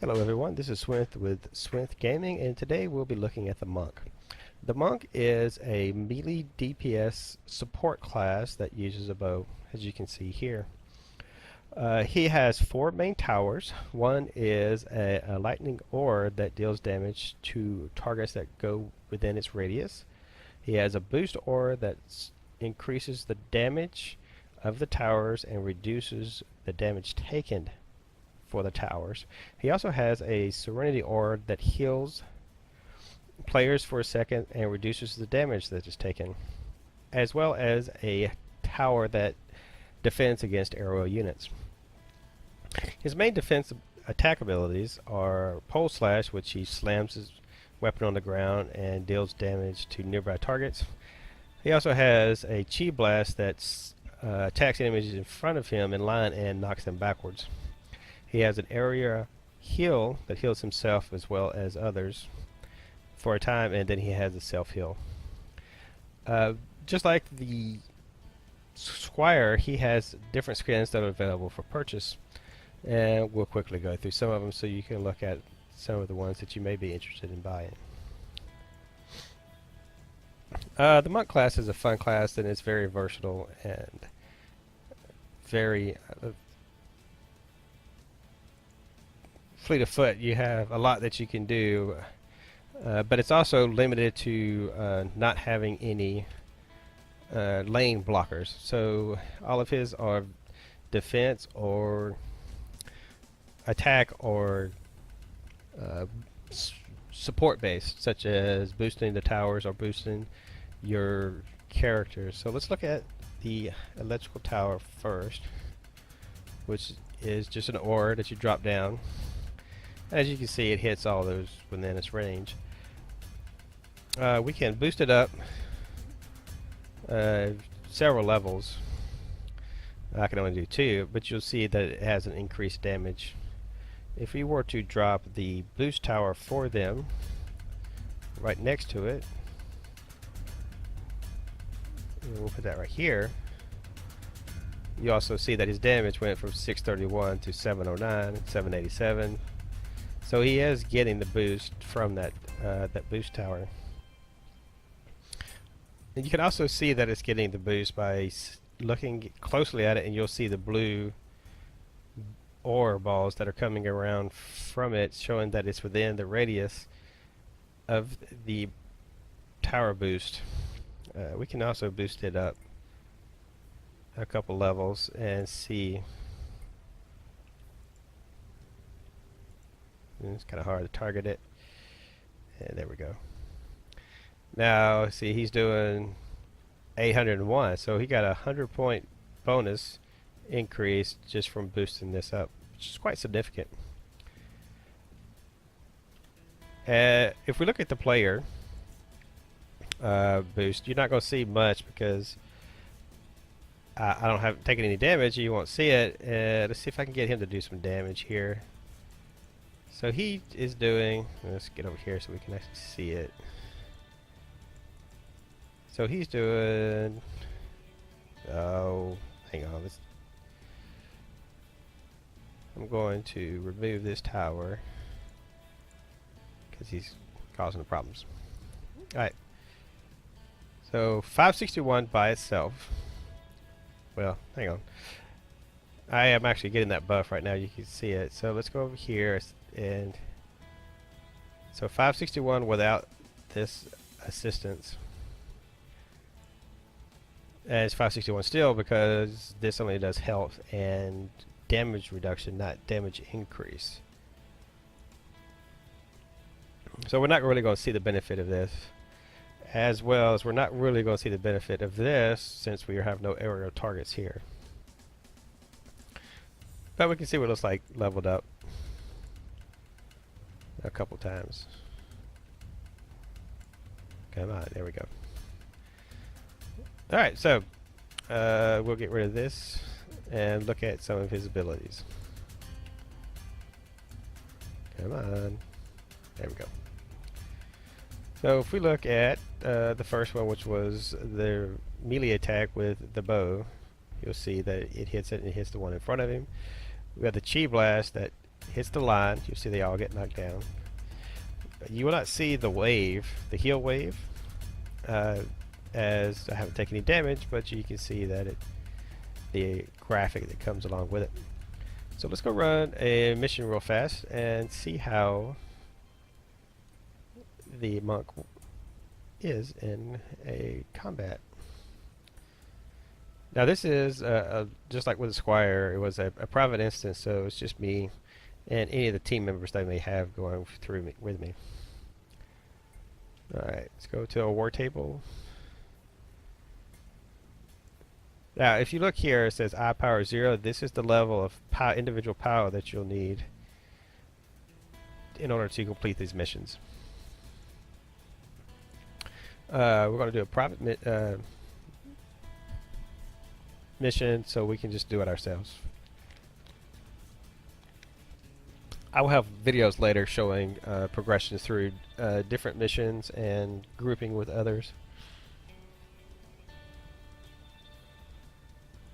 Hello everyone, this is Swinth with SwinthGaming, and today we'll be looking at the Monk. The Monk is a melee DPS support class that uses a bow, as you can see here. He has 4 main towers. One is a lightning ore that deals damage to targets that go within its radius. He has a boost ore that increases the damage of the towers and reduces the damage taken for the towers. He also has a Serenity Ore that heals players for a second and reduces the damage that is taken, as well as a tower that defends against aerial units. His main defense attack abilities are Pole Slash, which he slams his weapon on the ground and deals damage to nearby targets. He also has a Chi Blast that attacks enemies in front of him in line and knocks them backwards. He has an area heal that heals himself as well as others for a time, and then he has a self-heal. Just like the Squire, he has different skins that are available for purchase, and we'll quickly go through some of them so you can look at some of the ones that you may be interested in buying. The Monk class is a fun class, and it's very versatile and very fleet of foot. You have a lot that you can do, but it's also limited to not having any lane blockers. So all of his are defense or attack or support based, such as boosting the towers or boosting your characters. So let's look at the electrical tower first, which is just an ore that you drop down. As you can see, it hits all those within its range. We can boost it up several levels. I can only do 2, but you'll see that it has an increased damage. If we were to drop the boost tower for them right next to it, and we'll put that right here, you also see that his damage went from 631 to 709, 787. So he is getting the boost from that boost tower. And you can also see that it's getting the boost by looking closely at it, and you'll see the blue ore balls that are coming around from it, showing that it's within the radius of the tower boost. We can also boost it up a couple levels and see. It's kind of hard to target it. And there we go. Now, see, he's doing 801. So he got a 100-point bonus increase just from boosting this up, which is quite significant. If we look at the player boost, you're not going to see much because I don't have taken any damage. You won't see it. Let's see if I can get him to do some damage here. So he is doing, let's get over here so we can actually see it. So he's doing, oh, hang on. I'm going to remove this tower because he's causing the problems. Alright. So 561 by itself. Well, hang on. I am actually getting that buff right now. You can see it. So let's go over here. And so 561 without this assistance, and it's 561 still because this only does health and damage reduction, not damage increase. So we're not really going to see the benefit of this, as well as we're not really going to see the benefit of this since we have no aerial targets here. But we can see what it looks like leveled up a couple times. Come on, there we go. Alright, so we'll get rid of this and look at some of his abilities. Come on. There we go. So if we look at the first one, which was the melee attack with the bow, you'll see that it hits it and it hits the one in front of him. We have the Chi Blast that hits the line, you'll see they all get knocked down. You will not see the wave, the heal wave, as I haven't taken any damage, but you can see that the graphic that comes along with it. So let's go run a mission real fast and see how the monk is in a combat. Now this is just like with the Squire, it was a private instance, so it's just me and any of the team members that I may have going through with me. Alright, let's go to a war table. Now if you look here, it says I power 0. This is the level of individual power that you'll need in order to complete these missions. We're going to do a private mission, so we can just do it ourselves. I will have videos later showing progressions through different missions and grouping with others.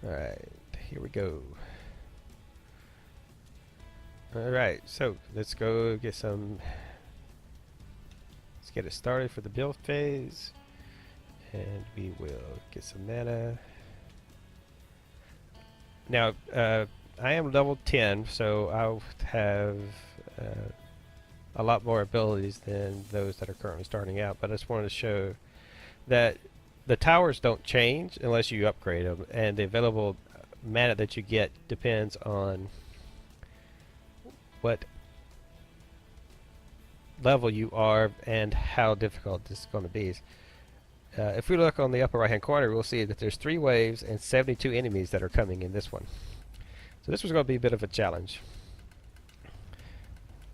Alright, here we go. Alright, so let's go get some. Let's get it started for the build phase. And we will get some mana. Now, I am level 10, so I'll have a lot more abilities than those that are currently starting out, but I just wanted to show that the towers don't change unless you upgrade them, and the available mana that you get depends on what level you are and how difficult this is going to be. If we look on the upper right hand corner, we'll see that there's 3 waves and 72 enemies that are coming in this one. So this was going to be a bit of a challenge.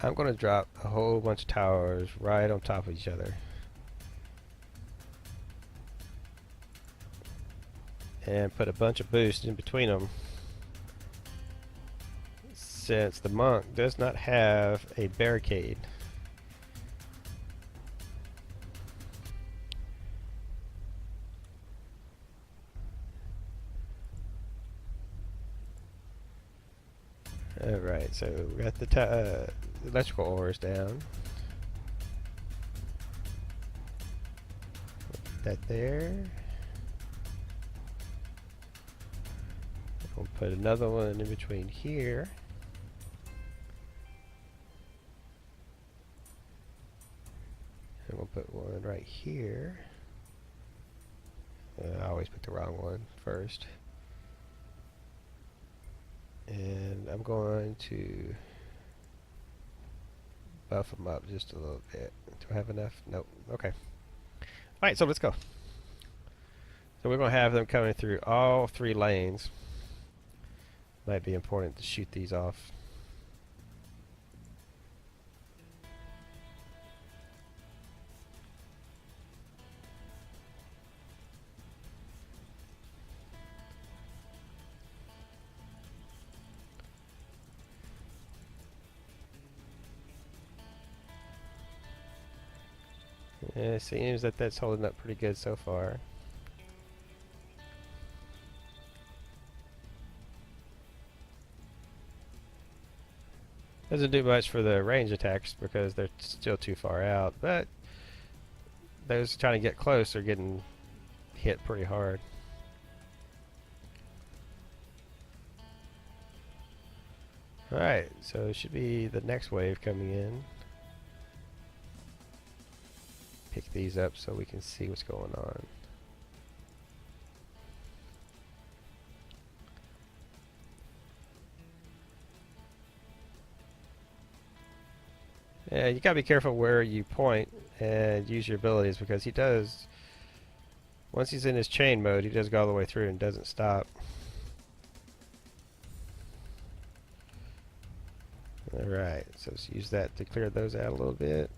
I'm going to drop a whole bunch of towers right on top of each other. And put a bunch of boosts in between them. Since the monk does not have a barricade. Alright, so we got the electrical ores down. Put that there. We'll put another one in between here. And we'll put one right here. I always put the wrong one first. And I'm going to buff them up just a little bit. Do I have enough? Nope. Okay. Alright, so let's go. So we're going to have them coming through all 3 lanes. Might be important to shoot these off. It seems that that's holding up pretty good so far. Doesn't do much for the range attacks because they're still too far out, but those trying to get close are getting hit pretty hard. Alright, so it should be the next wave coming in. Pick these up so we can see what's going on. Yeah, you gotta be careful where you point and use your abilities, because he does, once he's in his chain mode, he does go all the way through and doesn't stop. Alright, so let's use that to clear those out a little bit.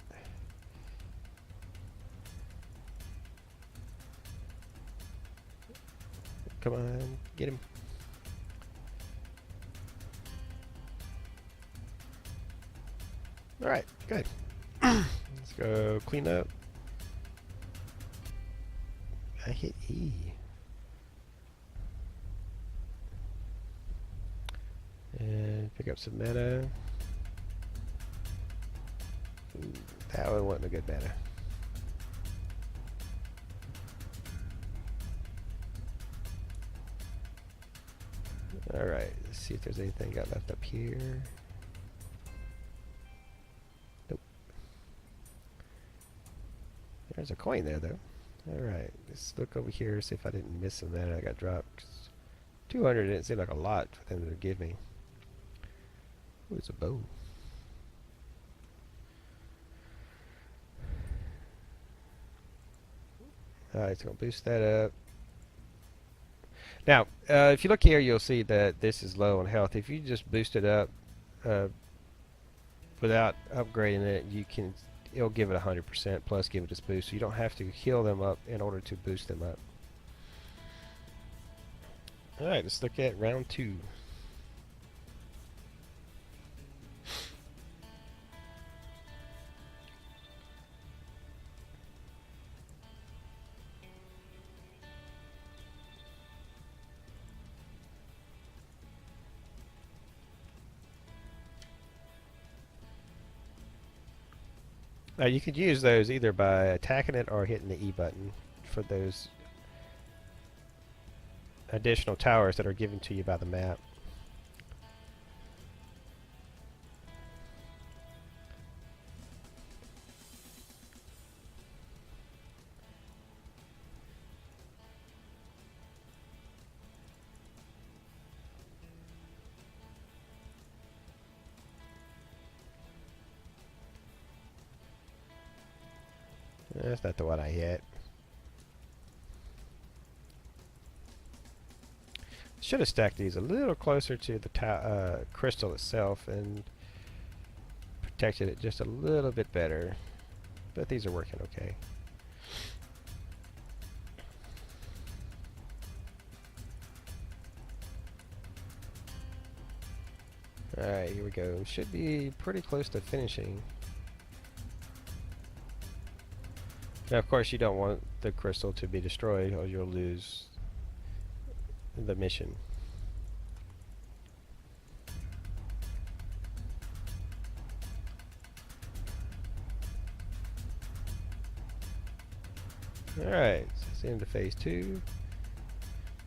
Come on, get him. Alright, good. Let's go clean up. I hit E. And pick up some mana. That one wasn't a good mana. Alright, let's see if there's anything got left up here. Nope. There's a coin there, though. Alright, let's look over here, see if I didn't miss some mana I got dropped. 200 didn't seem like a lot for them to give me. Ooh, it's a bow. Alright, it's going to boost that up. Now, if you look here, you'll see that this is low on health. If you just boost it up without upgrading it, it'll give it 100% plus give it this boost. So you don't have to heal them up in order to boost them up. Alright, let's look at round 2. Now you could use those either by attacking it or hitting the E button for those additional towers that are given to you by the map. That's not the one I hit. Should have stacked these a little closer to the crystal itself and protected it just a little bit better. But these are working okay. Alright, here we go. Should be pretty close to finishing. Now, of course, you don't want the crystal to be destroyed or you'll lose the mission. Alright, so it's into phase 2.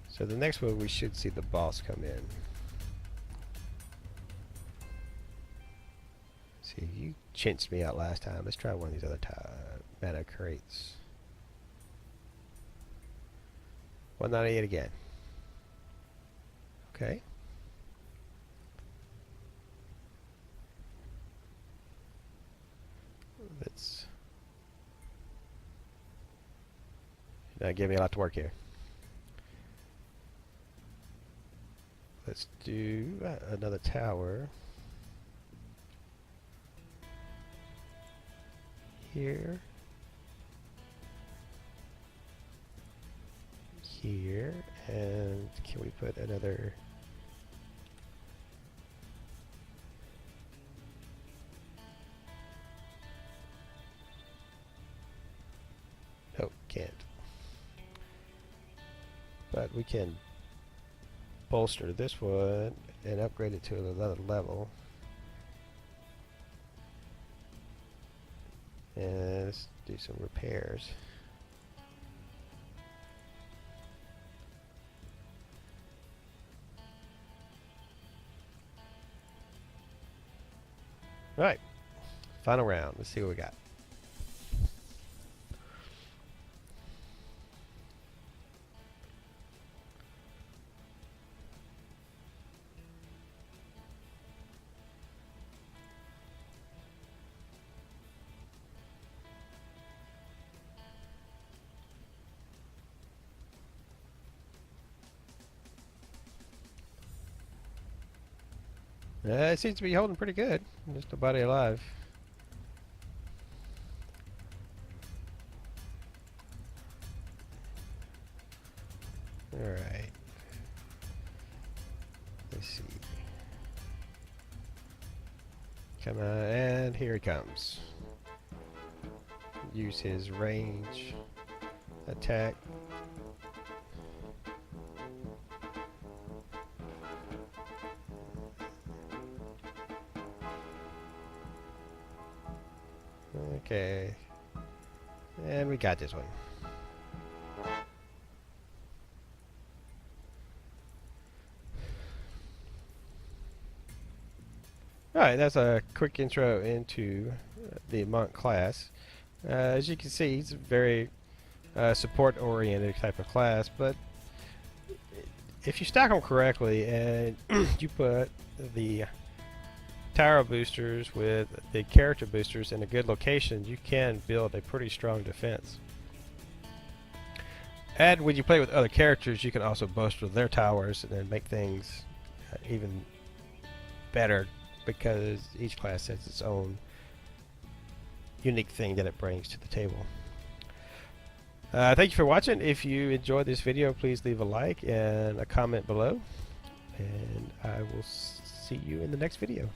So the next one we should see the boss come in. See, you chinched me out last time. Let's try one of these other mana crates. 198 again. Okay. Let's not give me a lot to work here. Let's do another tower here. Here, and can we put another no, can't, but we can bolster this one and upgrade it to another level, and let's do some repairs. Alright, final round. Let's see what we got. It seems to be holding pretty good. Just a body alive. Alright. Let's see. Come on, and here he comes. Use his range attack. Okay. And we got this one. Alright, that's a quick intro into the monk class. As you can see, it's a very support-oriented type of class, but if you stack them correctly and you put the tower boosters with the character boosters in a good location, you can build a pretty strong defense. And when you play with other characters, you can also bolster their towers and make things even better, because each class has its own unique thing that it brings to the table. Thank you for watching. If you enjoyed this video, please leave a like and a comment below, and I will see you in the next video.